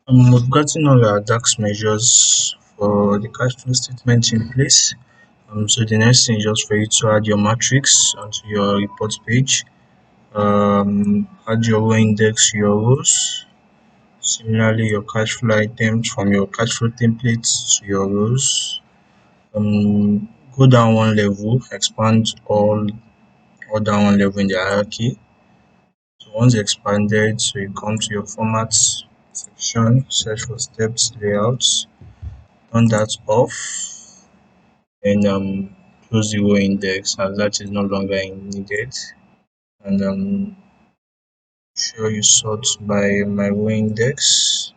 We've gotten all our DAX measures for the cash flow statement in place. So the next thing is just for you to add your matrix onto your report page. Add your row index to your rows. Similarly, your cash flow items from your cash flow templates to your rows. Go down one level, expand all down one level in the hierarchy. So once expanded, so you come to your format section, search for steps layouts, turn that off, and close the row index as that is no longer needed. And sure you sort by my row index,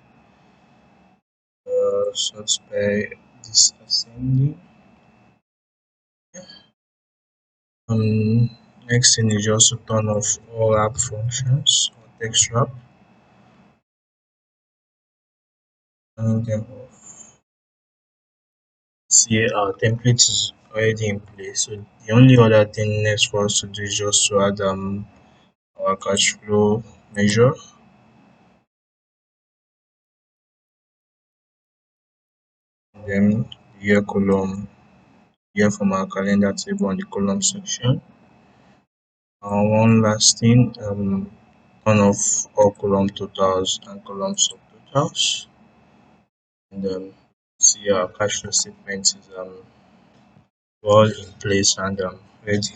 sort by this assembly. Next thing is just to turn off all wrap functions or text wrap, turning them off. See, our template is already in place. So the only other thing next for us to do is just to add our cash flow measure. Then year column, year from our calendar table on the column section. One last thing, turn off all column totals and column subtotals. And see our cash flow statement is all in place and ready.